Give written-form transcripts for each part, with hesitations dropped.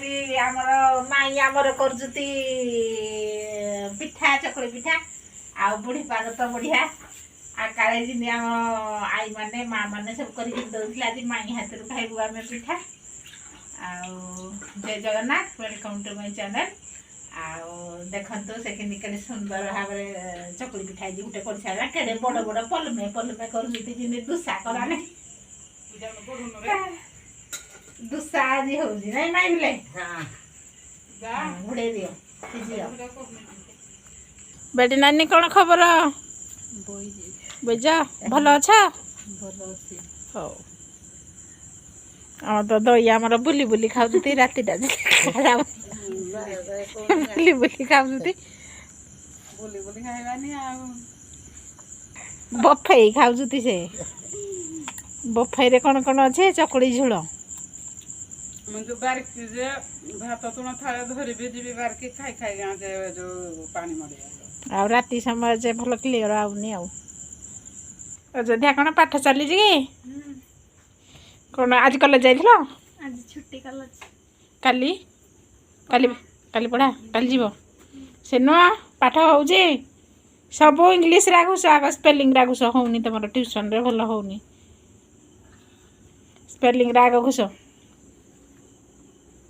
आज आमर माई आमर करजुती पिठा चकुली पिठा आ बुढ़ी पाग तो बढ़िया आ काले दिन आम आई माने माँ मैंने सब कर आज माई हाथ खाइबू आम पिठा आ जय Jagannath welcome to my channel देखो से के सुंदर भाव चकुली पिठा गोटे कर सारा केड़े बड़ बड़ पलमे पलमे कर दुसा कराने दुसा आज हो नहीं माई बोले घोड़े दियो बेटी नानी कौन खबर बुझ भल अच्छा हौ तो दही आमर बुली बुली खाऊँ रातिटा बुली बुली खाऊँ बफे खाऊँ से बफे कौन कौन अच्छे चकुड़ी झोल मुझे बारकी जे भात तुण थाले धरबी जी बारकी खाई खाई गाँ जो पानी मर आ राति समय जे भल क्लीयर आउनी अयोध्या कौन पाठ चली कौन आज कॉलेज जाइल आज छुट्टी कॉलेज काली काली काली पढ़ा काली जीव से नुआ पाठ हो सब इंग्लीश रे घुस आग स्पेलिंग रे घुस होनी तुम ट्यूशन रे भल होनी स्पेलिंग रे आग घुस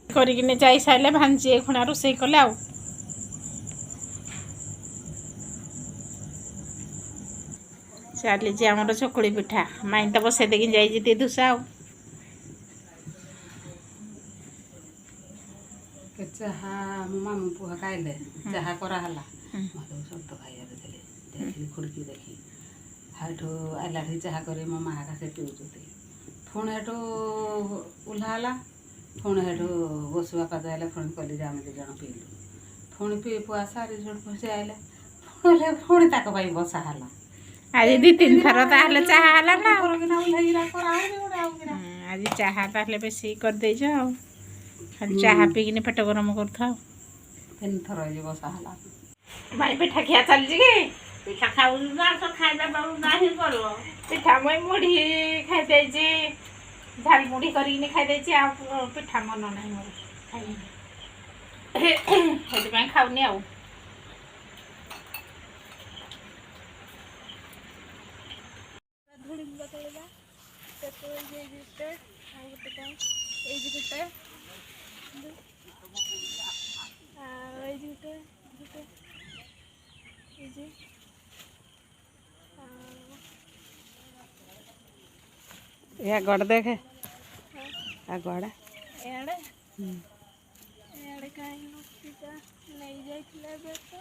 करिकिने जाई साइले भांजी ए खुणा रोसई कले आउ चली आमर चकुली पिठा माई तो बसई देकी जाइए दुसा आउ चाहा मो मामू पुआ खाइले चाहा कराला सब खाइबारे खुड़की देखी हाठू आइला चाहा कर मो माँ का से पिउचुती पुणी हेठू उल्लाला पुणी हेठू बसु बापा जाइले पुणी कली आम दु जन पीलु पुणी पी पुआ सारी जोड़ खुशी आइले पुणी पुणी ताक बसा है आज दी तीन थर ताहले चाहा हला ना आज चाहा ताहले बेसी कर देछ खाली चाहा पीकिने पेट गरम करथाओ तीन थर जे बसा हला भाई पिठा खिया चल जी पिठा खाऊ ना तो खाइबा बाबू नाही करलो पिठा मैं मुढ़ी खाइ दे जी झाल मुढ़ी करिने खाइ दे छी आ पिठा मन नाही मोर खाइ हेति में खाउनी आउ धुड़ी बतलेगा तो ये जुटे आ गोटे टाइम ए जुटे आ ए जुटे जुटे ए जी या गड़ देखे आ गड़ा एड़े एड़े काई नसीता नहीं जाइथिला बे तो